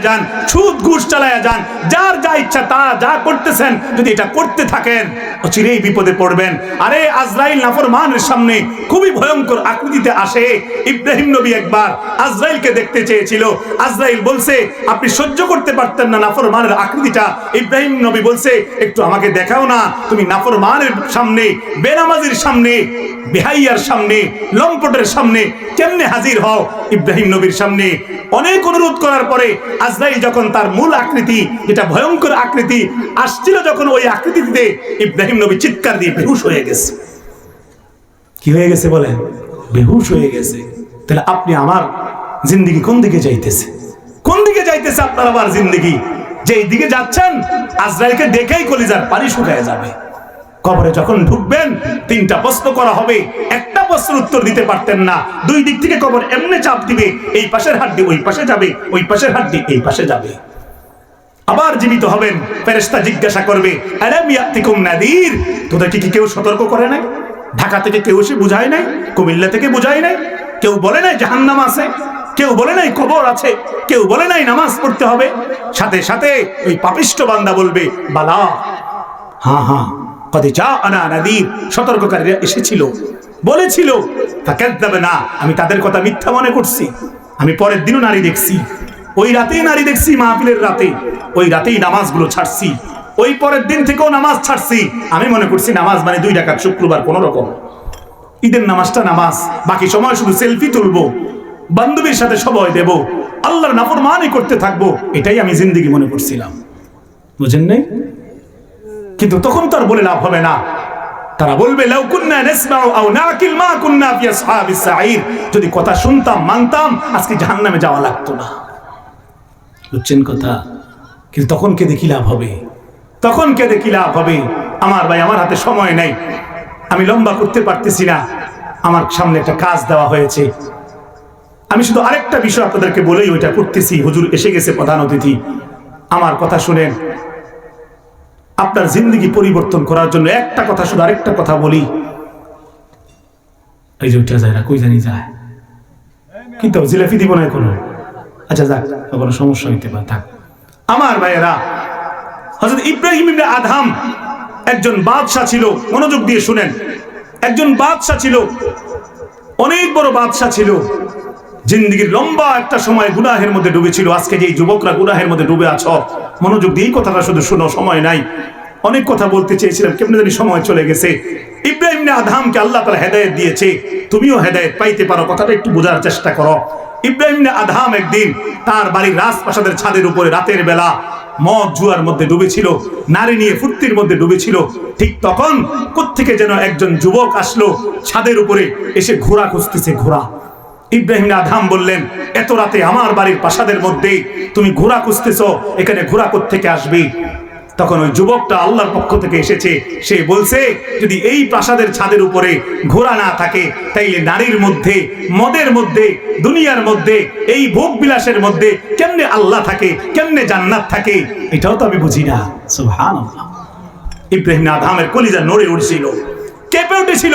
যান, সুদ ঘুষ চালায়া যান, যার যা ইচ্ছা তা যা করতেছেন যদি এটা করতে থাকেন অচিরেই বিপদে পড়বেন। আরে আজরাইল নাফরমানের সামনে খুবই ভয়ঙ্কর আকৃতিতে আসে। ইব্রাহিম নবী একবার আজরাইলকে দেখতে চেয়েছিল। আজরাইল বলছে আপনি সহ্য করতে পারতেন না নাফরমানের আকৃতিটা। ইব্রাহিম নবী বলছে একটু আমাকে দেখাও না, তুমি নাফরমানের সামনে, বেনামাজির সামনে, বেহাইয়ার সামনে, লম্পটের সামনে কেমনে হাজির হও। ইব্রাহিম নবীর সামনে অনেক অনুরোধ করার পরে আজরাইল যখন তার মূল আকৃতি, যেটা ভয়ঙ্কর আকৃতি আসছিল, যখন ওই আকৃতিতে ইব্রাহিম নবী চিৎকার দিয়ে বেহুশ হয়ে গেছে। কি হয়ে গেছে বলেন? বেহুশ হয়ে গেছে। তাহলে আপনি আমার জিন্দেগি কোন দিকে যাইতেছে? কোন দিকে যাইতেছে আপনার আমার জিন্দেগি? যেই দিকে যাচ্ছেন আজরাইলকে দেখেই কলিজার পানি শুকায় যাবে। কবরে যখন ঢুকবেন তিনটা প্রশ্ন করা হবে, একটা প্রশ্নের উত্তর দিতে পারতেন না। দুই দিক থেকে কবর এমনি চাপ দিবে, এই পাশের হাড্ডি ওই পাশে যাবে, ওই পাশের হাড্ডি এই পাশে যাবে। আবার জীবিত হবেন, ফেরেশতা জিজ্ঞাসা করবে আলাম ইয়াতিকুম নাদির, তোদেরকে কি কেউ সতর্ক করে নাই? ঢাকা থেকে কেউ এসে বুঝায় নাই? কুমিল্লা থেকে বুঝায় নাই? কেউ বলে নাই জাহান্নাম আছে? কেউ বলে নাই কবর আছে? কেউ বলে নাই নামাজ পড়তে হবে? সাথে সাথে ওই পাপিষ্ঠ বান্দা বলবে বালা, হ্যাঁ হ্যাঁ কদ জাআনা নাদির, সতর্ককারীরা এসেছিল, বলেছিল। ফাকাযযাবা না, আমি তাদের কথা মিথ্যা মনে করছি। আমি পরের দিনও নারী দেখছি, ওই রাতেই নারী দেখছি, মাহফিলের রাতে, ওই রাতেই নামাজগুলো ছাড়ছি, ওই পরের দিন থেকেও নামাজ ছাড়ছি। আমি মনে করছি নামাজ মানে 2 রাকাত শুক্রবার কোন রকম, ঈদের নামাজটা নামাজ, বাকি সময় শুধু সেলফি তুলবো, বান্ধবীর সাথে সময় দেব, আল্লাহর নাফরমানি করতে থাকবো, এটাই আমি জিন্দেগি মনে করছিলাম। বুঝেন নাই? কিন্তু তখন তো আর বলে লাভ হবে না। তারা বলবে লাউ কুন্না নাসমাউ আও নাকিল মা কুন্না ফি আসহাবিস সাঈর, যদি কথা শুনতাম মানতাম আজকে জাহান্নামে যাওয়া লাগতো না। বুঝছেন কথা? কিন্তু তখন কে দেখি লাভ হবে? তখন কে দেখি লাভ হবে? আমার ভাই, আমার হাতে সময় নাই, আমি লম্বা করতে পারতেছি না। আমার সামনে একটা কাজ দেওয়া হয়েছে, আমি শুধু আরেকটা বিষয় আপনাদেরকে বলেই ওইটা করতেছি। হুজুর এসে গেছে, প্রধান অতিথি। আমার কথা শুনেন, আপনার জিন্দেগি পরিবর্তন করার জন্য একটা কথা, শুধু আরেকটা কথা বলি। এই যে উঠা যায় না, কই জানি যায়, কিন্তু জিলাপি দিব না কোনো। আচ্ছা যাক, কোনো সমস্যা হইতে পারে, থাক। আমার ভাইয়েরা, হযরত ইব্রাহিম ইবনে আদহাম একজন বাদশা ছিল। মনোযোগ দিয়ে শুনেন, একজন বাদশা ছিল, অনেক বড় বাদশা ছিল। জিন্দেগির লম্বা একটা সময় গুনাহের মধ্যে ডুবেছিল। আজকে যে যুবকরা গুনাহের মধ্যে ডুবে আছো, মনোযোগ দিয়ে এই কথাটা শুধু শুনো, সময় নাই। অনেক কথা বলতে চেয়েছিলাম, কেমনে জানি সময় চলে গেছে। ইব্রাহিম ইবনে আদহামকে আল্লাহ তাআলা হেদায়েত দিয়েছে, তুমিও হেদায়েত পাইতে পারো, কথাটা একটু বোঝার চেষ্টা করো। ইব্রাহিম ইবনে আদহাম একদিন তার বাড়ির রাজপ্রাসাদের ছাদের উপরে রাতের বেলা মদ জুয়ার মধ্যে ডুবেছিল, নারী নিয়ে ফুর্তির মধ্যে ডুবেছিল। ঠিক তখন কোত্থেকে যেন একজন যুবক আসলো, ছাদের উপরে এসে ঘোড়া খুঁজতেছে, ঘোড়া। ইব্রাহিম আদহাম বললেন, এত রাতে আমার বাড়ির প্রাসাদের মধ্যে তুমি ঘোড়া খুঁজতেছো, এখানে ঘোড়া কোত্থেকে আসবে? তখন ওই যুবকটা আল্লাহর পক্ষ থেকে এসেছে, সে বলছে যদি এই প্রাসাদের ছাদের উপরে ঘোড়া না থাকে, তাইলে নারীর মধ্যে, মদের মধ্যে, দুনিয়ার মধ্যে, এই ভোগ বিলাসের মধ্যে কেমনে আল্লাহ থাকে, কেমনে জান্নাত থাকে, এটাও তো আমি বুঝি না। সুবহানাল্লাহ। ইব্রাহিম আদহামের কলিজা নড়ে উঠছিল, কেঁপে উঠেছিল।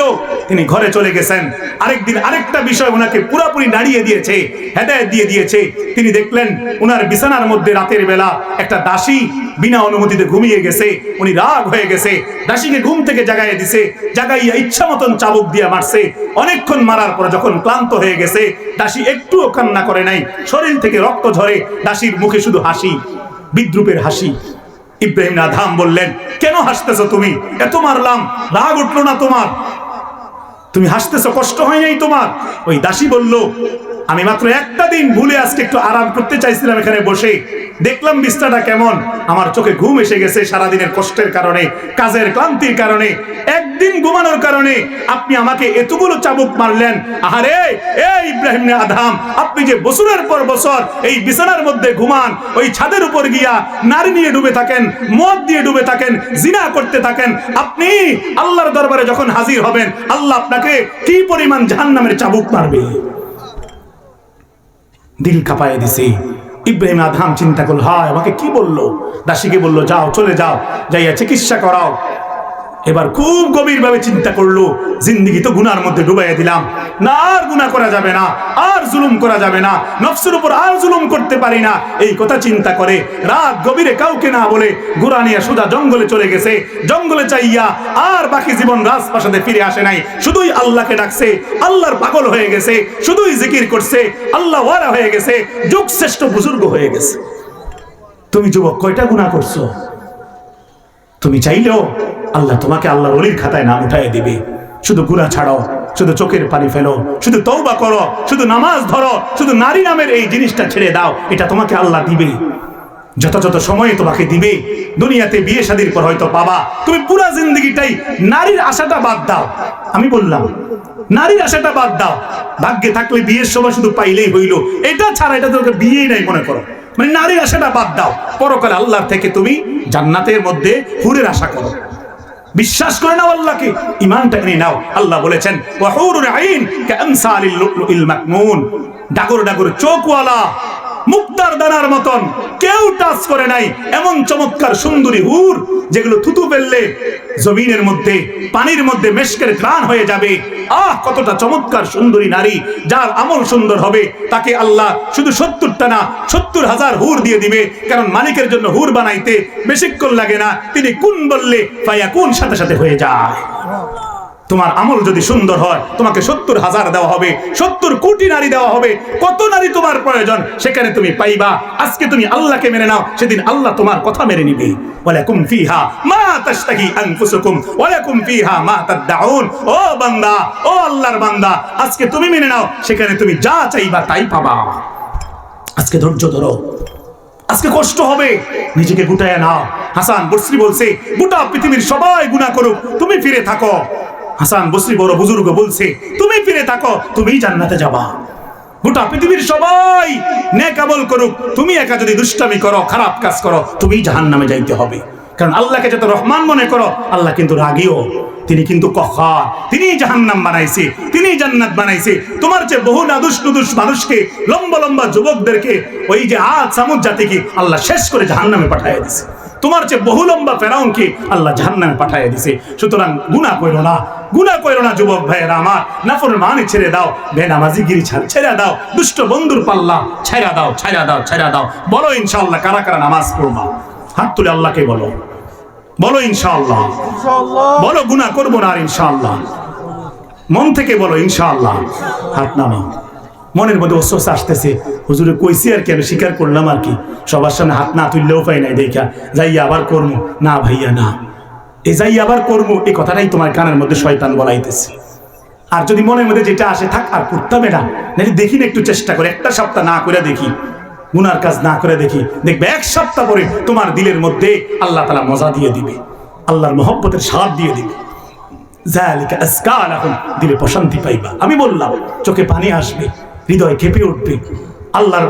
তিনি ঘরে চলে গেছেন। আরেকদিন আরেকটা বিষয় ওনাকে পুরোপুরি নাড়িয়ে দিয়েছে, হেদায়েত দিয়ে দিয়েছে। তিনি দেখলেন ওনার বিছানার মধ্যে রাতের বেলা একটা দাসী বিনা অনুমতিতে ঘুমিয়ে গেছে। উনি রাগ হয়ে গেছে, দাসীকে ঘুম থেকে জাগাইয়ে দিছে, জাগাইয়া ইচ্ছা মতন চাবুক দিয়ে মারছে। অনেকক্ষণ মারার পর যখন ক্লান্ত হয়ে গেছে, দাসী একটুও কান্না করে নাই, শরীর থেকে রক্ত ঝরে, দাসীর মুখে শুধু হাসি, বিদ্রুপের হাসি। ইব্রাহিম আদহাম বললেন, কেন হাসতেছো তুমি? এত মারলাম, রাগ উঠলো না তোমার? তুমি হাসতেছো, কষ্ট হয় নাই তোমার? ওই দাসী বলল, আমি মাত্র একটা দিন ভুলে আজকে একটু আরাম করতে চাইছিলাম, এখানে বসে দেখলাম বিছানাটা কেমন, আমার চোখে ঘুম এসে গেছে সারাদিনের কষ্টের কারণে, কাজের ক্লান্তির কারণে, একদিন ঘুমানোর কারণে আপনি আমাকে এতগুলো চাবুক মারলেন। আহারে এই ইব্রাহিম আদহাম, আপনি যে বছরের পর বছর এই বিছানার মধ্যে ঘুমান, ওই ছাদের উপর গিয়া নারী নিয়ে ডুবে থাকেন, মদ দিয়ে ডুবে থাকেন, জিনা করতে থাকেন, আপনি আল্লাহর দরবারে যখন হাজির হবেন, আল্লাহ আপনাকে কি পরিমাণ জাহান্নামের চাবুক মারবে। দিল কাঁপায় দিছে। ইব্রাহিম আদহাম চিন্তা করল, হায় আমাকে কি বললো? দাসীকে বলল, যাও চলে যাও, যাইয়া চিকিৎসা করাও। এবার খুব গভীর ভাবে চিন্তা করলো, জিন্দেগি তো গুনার মধ্যে ডুবাইয়া দিলাম, না আর গুনাহ করা যাবে না, আর জুলুম করা যাবে না, নফসের উপর আর জুলুম করতে পারি না। এই কথা চিন্তা করে রাত গভীরে কাউকে না বলে ঘোড়া নিয়ে সোজা জঙ্গলে চলে গেছে। জঙ্গলে চাইয়া আর বাকি জীবন রাজপ্রাসাদে ফিরে আসে নাই, শুধুই আল্লাহকে ডাকছে, আল্লাহর পাগল হয়ে গেছে, শুধুই জিকির করছে, আল্লাহ ওয়ারা হয়ে গেছে, যুগ শ্রেষ্ঠ বুজুর্গ হয়ে গেছে। তুমি যুবক কয়টা গুনাহ করছো? তুমি চাইলেও আল্লাহ তোমাকে আল্লাহর ওলির খাতায় নাম উঠায় দিবে। শুধু গুনাহ ছাড়ো, শুধু চোখের পানি ফেলো, শুধু তওবা করো, শুধু নামাজ ধরো, শুধু নারী নামের এই জিনিসটা ছেড়ে দাও, এটা তোমাকে আল্লাহ দিবে। যথাযথ সময়ে তোমাকে দিবে। দুনিয়াতে বিয়ে শাদীর পর হয়তো পাবা, তুমি পুরা জিন্দগিটাই নারীর আশাটা বাদ দাও। আমি বললাম নারীর আশাটা বাদ দাও, ভাগ্যে থাকলে বিয়ের সময় শুধু পাইলেই হইল, এটা ছাড়া এটা তোকে বিয়েই নাই মনে করো। মানে নারীর আশাটা বাদ দাও, পরকালে আল্লাহর থেকে তুমি জান্নাতের মধ্যে হুরের আশা করো। বিশ্বাস করে নাও আল্লাহকে, ঈমানটা নিয়ে নাও। আল্লাহ বলেছেন ওয়া হুরুল আইন কামসালিল লুলুল মাকনুন, ডাগর ডাগর চোখওয়ালা মুক্তার দানার মতন কেউ টাচ করে নাই এমন চমৎকার সুন্দরী হুর, যেগুলো থুতু ফেললে জমিনের মধ্যে পানির মধ্যে মেশকের ঘ্রাণ হয়ে যাবে। কতটা চমৎকার সুন্দরী নারী, যার আমল সুন্দর হবে তাকে আল্লাহ শুধু 70টা না 70,000 হুর দিয়ে দিবে। কারণ মালিকের জন্য হুর বানাইতে বেশিক্ষণ লাগে না, তিনি কুন বললে ফায়াকুন সাথে সাথে হয়ে যায়। তোমার আমল যদি সুন্দর হয় তোমাকে 70,000 দেওয়া হবে, 70 কোটি নারী দেওয়া হবে। কত নারী তোমার প্রয়োজন সেখানে তুমি পাইবা। আজকে তুমি আল্লাহকে মেনে নাও, সেদিন আল্লাহ তোমার কথা মেনে নিবে। ওয়ালাকুম ফিহা মা তাশতাহি আনফুসুকুম ওয়ালাকুম ফিহা মা তাদউন। ও বান্দা, ও আল্লাহর বান্দা, আজকে তুমি মেনে নাও, সেখানে তুমি যা চাইবা তাই পাবা। আজকে ধৈর্য ধরো, আজকে কষ্ট হবে, নিজেকে গুটায় নাও। হাসান বসরি বলছে গোটা পৃথিবীর সবাই গুনাহ করুক, তুমি ফিরে থাকো। হাসান বসরি বড় বুজুর্গ বলছে তুমি ফিরে থাকো, তুমি জান্নাতে যাবা। গোটা পৃথিবীর সবাই নেক আমল করুক, তুমি একা যদি দুষ্টামি করো, খারাপ কাজ করো, তুমি জাহান্নামে যাইতে হবে। কারণ আল্লাহকে যত রহমান মনে করো, আল্লাহ কিন্তু রাগীও। তিনি কিন্তু কহ্হার, তিনি জাহান্নাম বানাইছে, তিনি জান্নাত বানাইছে। তোমার চেয়ে বহু নাদুস নুদুস মানুষকে, লম্বা লম্বা যুবকদেরকে, ওই যে আদ সামুদ জাতিকে আল্লাহ শেষ করে জাহান্নামে পাঠিয়ে দিয়েছে। তোমার চেয়ে বহু লম্বা ফেরাউনকে আল্লাহ জাহান্নামে পাঠিয়ে দিয়েছে। সুতরাং গুনাহ কইরো না, গুনাহ কইরো না যুবক ভাইয়েরা আমার। নাফরমানি ছেড়ে দাও, বেনামাজিগিরি ছেড়ে দাও, দুষ্ট বন্ধুর পাল্লা ছেড়ে দাও, ছেড়ে দাও, ছেড়ে দাও। বলো ইনশাআল্লাহ কারা কারা নামাজ পড়বা? হাত তুলে আল্লাহকে বলো, বলো ইনশাআল্লাহ, বলো গুনাহ করবো না আর ইনশাআল্লাহ। মন থেকে বলো ইনশাআল্লাহ। হাত নামাও। মনের মধ্যে অস্বস্তি আসতেছে, হুজুরে কইছি আর কি, আমি স্বীকার করলাম আর কি, সবার সামনে হাত না তুললেও পাই নাই, দেখা যাই আবার করবো না ভাইয়া না, এ যাই আবার করবো, এই কথাটাই তোমার কানের মধ্যে শয়তান বলাইতেছে। আর যদি মনের মধ্যে যেটা আসে থাক, আর করতে হবে না, নাহলে দেখি না একটু চেষ্টা করে, একটা সপ্তাহ না করে দেখি, গুনার কাজ না করে দেখি, দেখবে 1 সপ্তাহ পরে তোমার দিলের মধ্যে আল্লাহ তাআলা মজা দিয়ে দিবে, আল্লাহর মহব্বতের স্বাদ দিয়ে দিবে। যালিকা আজকা লাকুম, দিলে প্রশান্তি পাইবা। আমি বললাম চোখে পানি আসবে, হৃদয় কেঁপে উঠবে। আল্লাহর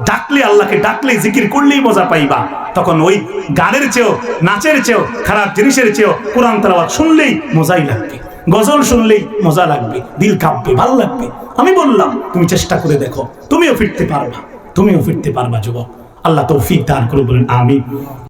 ডাকলে, আল্লাহকে ডাকলে, জিকির করলেই মজা পাইবা। তখন ওই গানের চেয়েও, নাচের চেয়েও, খারাপ জিনিসের চেয়েও কোরআন তেলাওয়াত শুনলেই মজাই লাগবে, গজল শুনলেই মজা লাগবে, দিল কাঁপবে, ভালো লাগবে। আমি বললাম তুমি চেষ্টা করে দেখো, তুমিও ফিরতে পারবা, তুমিও ফিরতে পারবা যুবক। আল্লাহ তৌফিক দান করুন, বলেন আমিন।